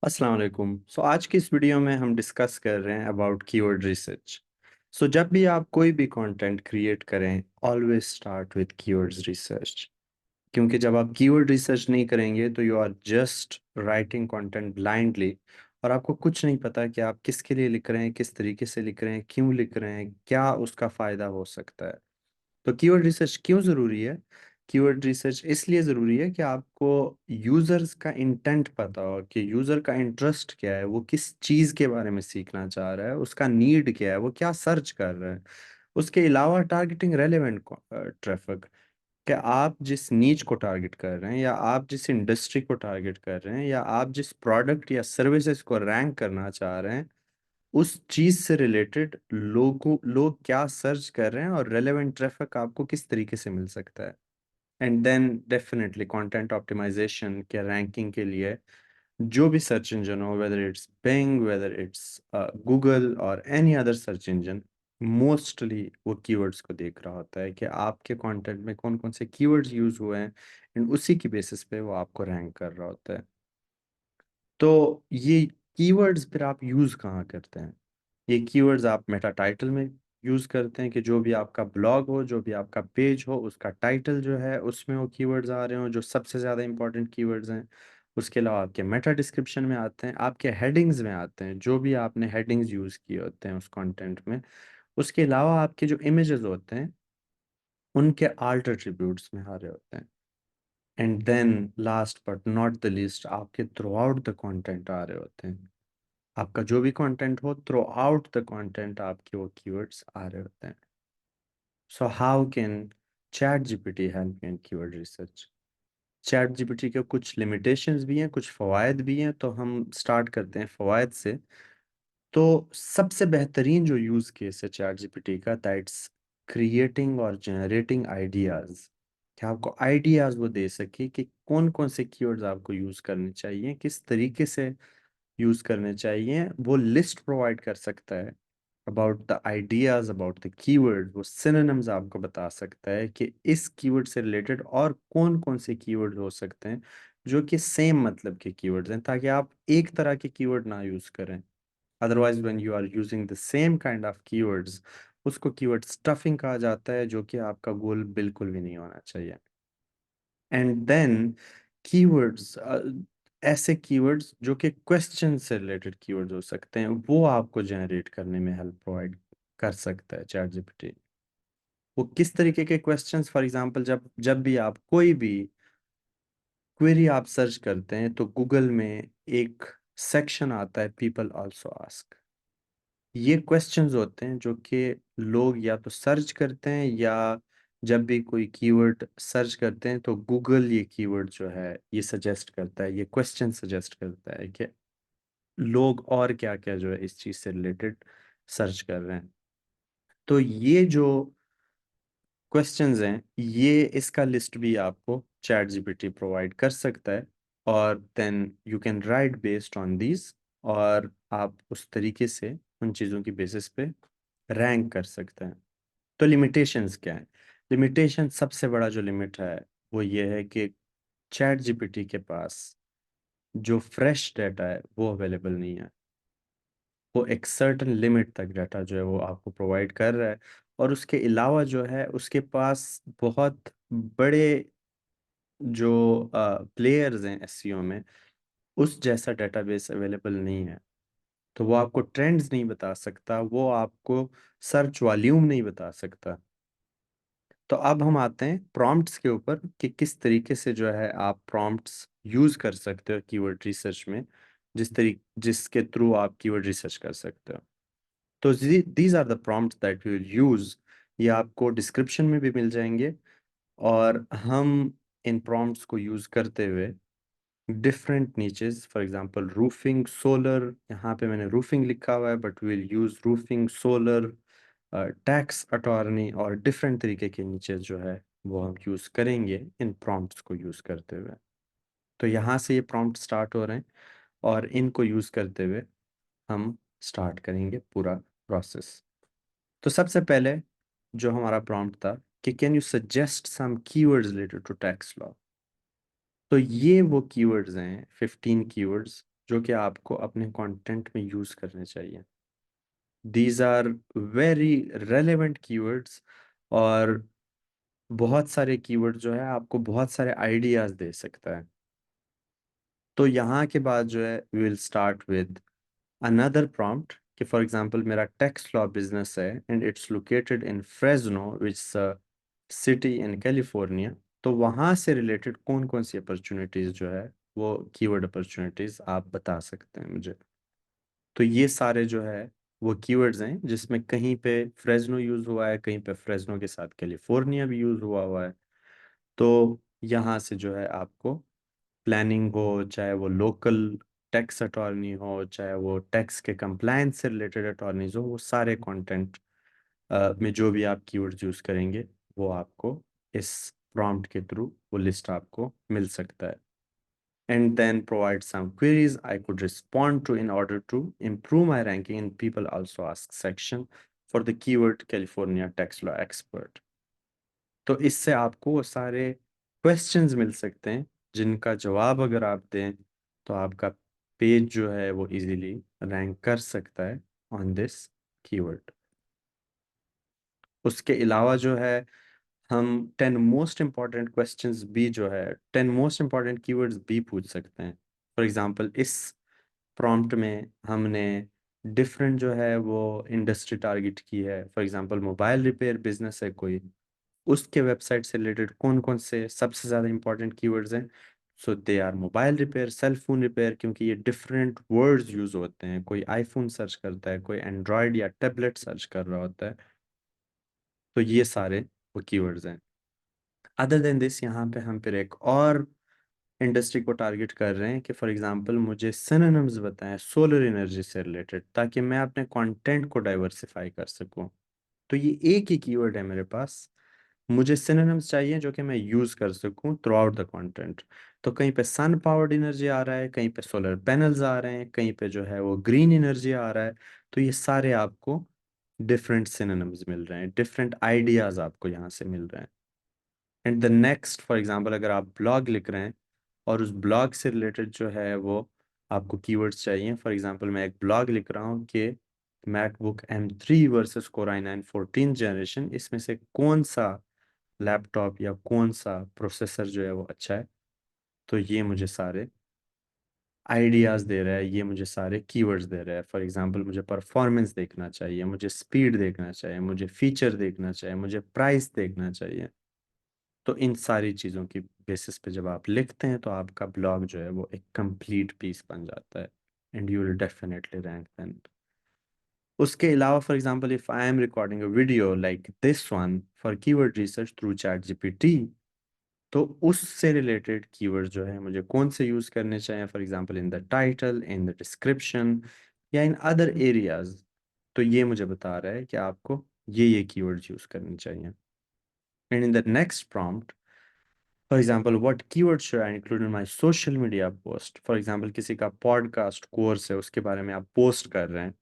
अस्सलाम वालेकुम। आज की इस वीडियो में हम डिस्कस कर रहे हैं अबाउट कीवर्ड रिसर्च। जब भी आप कोई भी कंटेंट क्रिएट करें, always start with keywords research. क्योंकि जब आप कीवर्ड रिसर्च नहीं करेंगे तो you are just writing content blindly, और आपको कुछ नहीं पता कि आप किसके लिए लिख रहे हैं, किस तरीके से लिख रहे हैं, क्यों लिख रहे हैं, क्या उसका फ़ायदा हो सकता है। तो कीवर्ड रिसर्च क्यों ज़रूरी है? कीवर्ड रिसर्च इसलिए ज़रूरी है कि आपको यूज़र्स का इंटेंट पता हो कि यूज़र का इंटरेस्ट क्या है, वो किस चीज़ के बारे में सीखना चाह रहा है, उसका नीड क्या है, वो क्या सर्च कर रहा है। उसके अलावा टारगेटिंग रेलेवेंट ट्रैफिक, कि आप जिस नीच को टारगेट कर रहे हैं, या आप जिस इंडस्ट्री को टारगेट कर रहे हैं, या आप जिस प्रोडक्ट या सर्विसेज को रैंक करना चाह रहे हैं, उस चीज से रिलेटेड लोग क्या सर्च कर रहे हैं, और रेलेवेंट ट्रैफिक आपको किस तरीके से मिल सकता है। And then definitely content optimization के रैंकिंग के लिए जो भी सर्च इंजन हो, whether it's Bing, whether it's Google और any other search engine, mostly वो कीवर्ड्स को देख रहा होता है कि आपके कंटेंट में कौन कौन से कीवर्ड्स यूज हुए हैं, एंड उसी की बेसिस पे वो आपको रैंक कर रहा होता है। तो ये कीवर्ड्स फिर आप यूज कहाँ करते हैं? ये कीवर्ड्स आप मेटा टाइटल में यूज करते हैं कि जो भी आपका ब्लॉग हो, जो भी आपका पेज हो, उसका टाइटल जो है उसमें वो कीवर्ड्स आ रहे हो जो सबसे ज़्यादा इंपॉर्टेंट कीवर्ड्स हैं। उसके अलावा आपके मेटा डिस्क्रिप्शन में आते हैं, आपके हेडिंग्स में आते हैं, जो भी आपने हेडिंग्स यूज़ किए होते हैं उस कंटेंट में। उसके अलावा आपके जो इमेजेस होते हैं उनके आल्ट एट्रीब्यूट्स में आ रहे होते हैं। And then last but not the least, आपके थ्रू आउट द कंटेंट आ रहे होते हैं। आपका जो भी कंटेंट हो, थ्रू आउट द कंटेंट आपके वो कीवर्ड्स आ रहे होते हैं। So how can chat GPT help in keyword research? Chat GPT के कुछ लिमिटेशंस भी हैं, कुछ फ़वाद भी हैं, तो हम स्टार्ट करते हैं फ़वाद से। तो सबसे बेहतरीन जो यूज़ केस है चैट जीपीटी का, दैट्स क्रिएटिंग और जनरेटिंग आइडियाज़। कि आपको आइडियाज़ वो दे सके कि कौन कौन से कीवर्ड्स आपको यूज़ करने चाहिए, किस तरीके से यूज़ करने चाहिए, वो लिस्ट प्रोवाइड कर सकता है about the ideas, about the keyword. वो सिनोनिम्स आपको बता सकता है कि इस कीवर्ड से रिलेटेड और कौन कौन से कीवर्ड हो सकते हैं जो कि सेम मतलब के कीवर्ड्स हैं, ताकि आप एक तरह के कीवर्ड ना यूज़ करें। Otherwise when you are using the same kind of keywords, उसको कीवर्ड स्टफिंग कहा जाता है, जो कि आपका गोल बिल्कुल भी नहीं होना चाहिए। एंड देन कीवर्ड्स, ऐसे कीवर्ड्स जो कि क्वेश्चन से रिलेटेड कीवर्ड्स हो सकते हैं, वो आपको जनरेट करने में हेल्प प्रोवाइड कर सकता है चैट जीपीटी। वो किस तरीके के क्वेश्चंस, फॉर एग्जांपल जब जब भी आप कोई भी क्वेरी आप सर्च करते हैं, तो गूगल में एक सेक्शन आता है पीपल आल्सो आस्क। ये क्वेश्चंस होते हैं जो कि लोग या तो सर्च करते हैं, या जब भी कोई कीवर्ड सर्च करते हैं तो गूगल ये कीवर्ड जो है ये सजेस्ट करता है, ये क्वेश्चन सजेस्ट करता है कि लोग और क्या क्या जो है इस चीज़ से रिलेटेड सर्च कर रहे हैं। तो ये जो क्वेश्चंस हैं, ये इसका लिस्ट भी आपको चैट जीपीटी प्रोवाइड कर सकता है, और then you can write based on these, और आप उस तरीके से उन चीज़ों की बेसिस पे रैंक कर सकते हैं। तो लिमिटेशंस क्या है? लिमिटेशन, सबसे बड़ा जो लिमिट है वो ये है कि चैट जीपीटी के पास जो फ्रेश डाटा है वो अवेलेबल नहीं है। वो एक सर्टन लिमिट तक डाटा जो है वो आपको प्रोवाइड कर रहा है, और उसके अलावा जो है उसके पास बहुत बड़े जो प्लेयर्स हैं एसईओ में, उस जैसा डेटाबेस अवेलेबल नहीं है। तो वो आपको ट्रेंड्स नहीं बता सकता, वो आपको सर्च वॉल्यूम नहीं बता सकता। तो अब हम आते हैं प्रॉम्प्ट्स के ऊपर कि किस तरीके से जो है आप प्रॉम्प्ट्स यूज़ कर सकते हो कीवर्ड रिसर्च में, जिसके थ्रू आप कीवर्ड रिसर्च कर सकते हो। तो these are the prompts that we will use. ये आपको डिस्क्रिप्शन में भी मिल जाएंगे, और हम इन प्रॉम्प्ट्स को यूज़ करते हुए different niches, for example roofing, solar, यहाँ पे मैंने रूफिंग लिखा हुआ है but we will use roofing, solar, tax attorney, और डिफरेंट तरीके के नीचे जो है वो हम यूज़ करेंगे इन प्रॉम्प्ट्स को यूज़ करते हुए। तो यहाँ से ये प्रॉम्प्ट स्टार्ट हो रहे हैं, और इनको यूज़ करते हुए हम स्टार्ट करेंगे पूरा प्रोसेस। तो सबसे पहले जो हमारा प्रॉम्प्ट था कि can you suggest some keywords related to tax law. तो ये वो कीवर्ड्स हैं, 15 कीवर्ड्स जो कि आपको अपने कंटेंट में यूज करने चाहिए। These are very relevant keywords, और बहुत सारे कीवर्ड जो है आपको बहुत सारे आइडियाज दे सकता है। तो यहाँ के बाद जो है we will start with another prompt, कि फॉर एग्जांपल मेरा टेक्स्ट लॉ बिजनेस है and it's located in Fresno which city in California. तो वहाँ से रिलेटेड कौन कौन सी अपॉर्चुनिटीज़ जो है वो कीवर्ड अपॉर्चुनिटीज़ आप बता सकते हैं मुझे। तो ये सारे जो है वो कीवर्ड्स हैं जिसमें कहीं पे फ्रेजनो यूज़ हुआ है, कहीं पे फ्रेजनो के साथ कैलिफोर्निया भी यूज़ हुआ हुआ है। तो यहाँ से जो है आपको प्लानिंग हो, चाहे वो लोकल टैक्स अटॉर्नी हो, चाहे वो टैक्स के कंप्लायंस से रिलेटेड अटॉर्नीज हो, वो सारे कंटेंट में जो भी आप कीवर्ड्स यूज़ करेंगे वो आपको इस प्रॉम्प्ट के थ्रू वो लिस्ट आपको मिल सकता है। And then provide some queries I could respond to in order to improve my ranking in people also ask section for the keyword California tax law expert। तो इससे आपको वो सारे क्वेश्चंस मिल सकते हैं जिनका जवाब अगर आप दें तो आपका पेज जो है वो इजीली रैंक कर सकता है ऑन दिस कीवर्ड। उसके अलावा जो है हम 10 मोस्ट इम्पॉर्टेंट क्वेश्चंस भी जो है 10 मोस्ट इम्पॉर्टेंट कीवर्ड्स भी पूछ सकते हैं। फॉर एग्जांपल इस प्रॉम्प्ट में हमने डिफरेंट जो है वो इंडस्ट्री टारगेट की है। For example mobile repair business है कोई, उसके वेबसाइट से रिलेटेड कौन कौन से सबसे ज़्यादा इंपॉर्टेंट कीवर्ड्स हैं। So they are mobile repair, cell phone repair, क्योंकि ये डिफरेंट वर्ड्स यूज होते हैं। कोई आईफोन सर्च करता है, कोई एंड्रॉयड या टैबलेट सर्च कर रहा होता है। तो ये सारे वो कीवर्ड्स हैं। अदर देन दिस यहाँ पे हम फिर एक और इंडस्ट्री को टारगेट कर रहे हैं कि फॉर एग्जांपल मुझे सिनोनिम्स बताएं सोलर एनर्जी से रिलेटेड, ताकि मैं अपने कंटेंट को डाइवर्सिफाई कर सकूं। तो ये एक ही कीवर्ड है मेरे पास, मुझे सिनोनिम्स चाहिए जो कि मैं यूज़ कर सकूं थ्रू आउट द कंटेंट। तो कहीं पे सन पावर्ड एनर्जी आ रहा है, कहीं पे सोलर पैनल्स आ रहे हैं, कहीं पे जो है वो ग्रीन एनर्जी आ रहा है। तो ये सारे आपको डिफरेंट सिनोनिम्स मिल रहे हैं, डिफरेंट आइडियाज़ आपको यहाँ से मिल रहे हैं। And the next, for example अगर आप ब्लॉग लिख रहे हैं और उस ब्लॉग से रिलेटेड जो है वो आपको कीवर्ड्स चाहिए। फॉर एग्जांपल मैं एक ब्लॉग लिख रहा हूँ कि MacBook M3 versus core i9 14 generation, इसमें से कौन सा लैपटॉप या कौन सा प्रोसेसर जो है वो अच्छा है। तो ये मुझे सारे आइडियाज़ दे रहा है, ये मुझे सारे कीवर्ड्स दे रहा है। फॉर एग्जांपल मुझे परफॉर्मेंस देखना चाहिए, मुझे स्पीड देखना चाहिए, मुझे फीचर देखना चाहिए, मुझे प्राइस देखना चाहिए। तो इन सारी चीज़ों की बेसिस पे जब आप लिखते हैं तो आपका ब्लॉग जो है वो एक कंप्लीट पीस बन जाता है, and you will definitely rank then. उसके अलावा for example if I am recording a video like this one for keyword research through chat GPT, तो उससे रिलेटेड कीवर्ड जो है मुझे कौन से यूज़ करने चाहिए, for example in the title, in the description, या इन अदर एरियाज। तो ये मुझे बता रहा है कि आपको ये कीवर्ड्स यूज़ करने चाहिए। And in the next prompt, for example what keyword should I include in my social media post. For example किसी का पॉडकास्ट कोर्स है, उसके बारे में आप पोस्ट कर रहे हैं,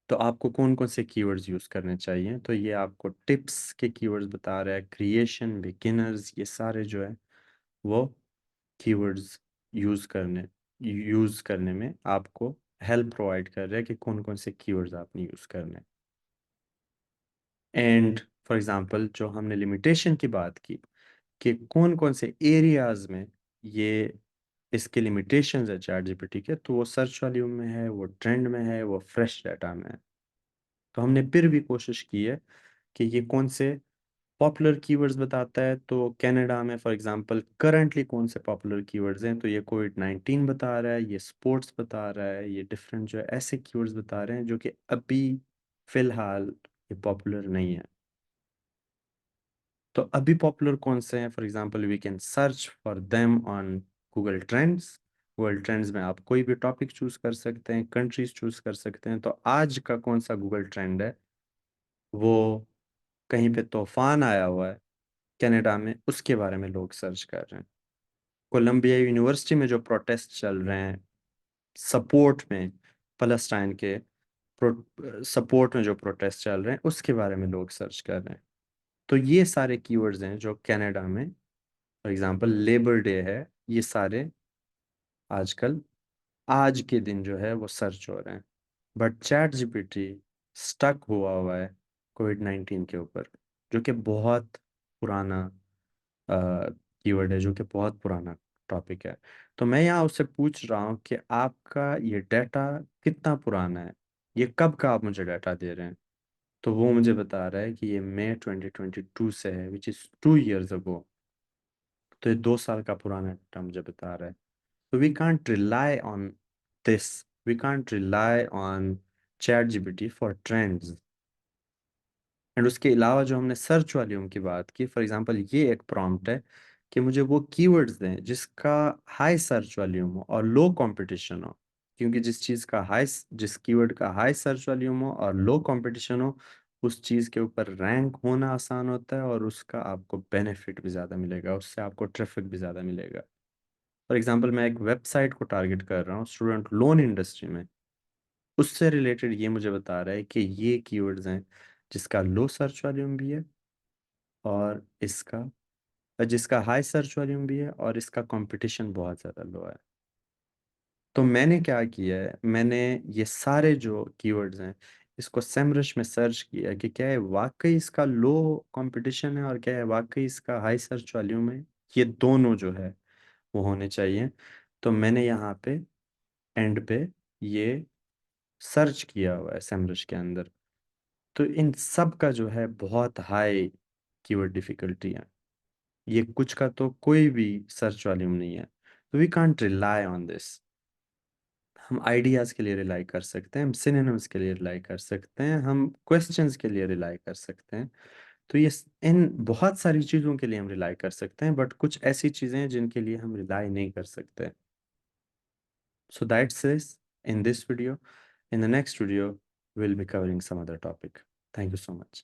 तो आपको कौन कौन से कीवर्ड्स यूज़ करने चाहिए। तो ये आपको टिप्स के कीवर्ड्स बता रहा है, क्रिएशन, बिगिनर्स, ये सारे जो है वो कीवर्ड्स यूज़ करने में आपको हेल्प प्रोवाइड कर रहा है कि कौन कौन से कीवर्ड्स आपने यूज़ करने। एंड फॉर एग्जांपल जो हमने लिमिटेशन की बात की कि कौन कौन से एरियाज में ये इसके लिमिटेशंस है चैट जीपीटी के, तो वो सर्च वॉल्यूम में है, वो ट्रेंड में है, वो फ्रेश डाटा में है। तो हमने फिर भी कोशिश की है कि ये कौन से पॉपुलर कीवर्ड्स बताता है। तो कनाडा में फॉर एग्जांपल करंटली कौन से पॉपुलर कीवर्ड्स हैं, तो ये कोविड-19 बता रहा है, ये स्पोर्ट्स बता रहा है, ये डिफरेंट जो है ऐसे कीवर्ड्स बता रहे हैं जो कि अभी फिलहाल ये पॉपुलर नहीं है। तो अभी पॉपुलर कौन से हैं, for example we can search for them on Google trends. Google trends में आप कोई भी टॉपिक चूज कर सकते हैं, कंट्रीज चूज कर सकते हैं। तो आज का कौन सा गूगल ट्रेंड है, वो कहीं पे तूफान आया हुआ है कनाडा में, उसके बारे में लोग सर्च कर रहे हैं। कोलंबिया यूनिवर्सिटी में जो प्रोटेस्ट चल रहे हैं सपोर्ट में, पैलेस्टाइन के सपोर्ट में जो प्रोटेस्ट चल रहे हैं उसके बारे में लोग सर्च कर रहे हैं। तो ये सारे कीवर्ड्स हैं जो कनाडा में, फॉर एग्जांपल लेबर डे है, ये सारे आजकल आज के दिन जो है वो सर्च हो रहे हैं। बट चैट जीपीटी स्टक हुआ है कोविड 19 के ऊपर, जो कि बहुत पुराना कीवर्ड है, जो कि बहुत पुराना टॉपिक है। तो मैं यहाँ उससे पूछ रहा हूँ कि आपका ये डाटा कितना पुराना है, ये कब का आप मुझे डाटा दे रहे हैं। तो वो मुझे बता रहा है कि ये मई 2022 से है, विच इज़ 2 years अगो। तो ये 2 साल का पुराना डाटा मुझे बता रहा है। तो we can't rely on this, we can't rely on chat GPT for trends. And उसके अलावा जो हमने सर्च वॉल्यूम की बात की, फॉर एग्जांपल ये एक प्रॉम्प्ट है कि मुझे वो कीवर्ड्स दें जिसका हाई सर्च वॉल्यूम हो और लो कंपटीशन हो। क्योंकि जिस कीवर्ड का हाई सर्च वॉल्यूम हो और लो कंपटीशन हो, उस चीज़ के ऊपर रैंक होना आसान होता है और उसका आपको बेनिफिट भी ज़्यादा मिलेगा, उससे आपको ट्रैफिक भी ज़्यादा मिलेगा। फॉर एग्जांपल मैं एक वेबसाइट को टारगेट कर रहा हूँ स्टूडेंट लोन इंडस्ट्री में, उससे रिलेटेड ये मुझे बता रहा है कि ये कीवर्ड्स हैं जिसका लो सर्च वॉल्यूम भी है और जिसका हाई सर्च वॉल्यूम भी है और इसका कंपटीशन बहुत ज़्यादा लो है। तो मैंने क्या किया है, मैंने ये सारे जो कीवर्ड्स हैं इसको सेमरश में सर्च किया कि क्या है वाकई इसका लो कंपटीशन है और क्या है वाकई इसका हाई सर्च वॉल्यूम है। ये दोनों जो है वो होने चाहिए। तो मैंने यहाँ पे एंड पे ये सर्च किया हुआ है सेमरश के अंदर। तो इन सब का जो है बहुत हाई कीवर्ड डिफिकल्टी है। ये कुछ का तो कोई भी सर्च वॉल्यूम नहीं है। तो we can't rely on this. हम आइडियाज के लिए रिलाई कर सकते हैं, हम सिनोनिम्स के लिए रिलाई कर सकते हैं, हम क्वेश्चंस के लिए रिलाई कर सकते हैं। तो ये इन बहुत सारी चीज़ों के लिए हम रिलाई कर सकते हैं, बट कुछ ऐसी चीज़ें हैं जिनके लिए हम रिलाई नहीं कर सकते। So that's this in this video. In the next video we'll be covering some other topic. Thank you so much.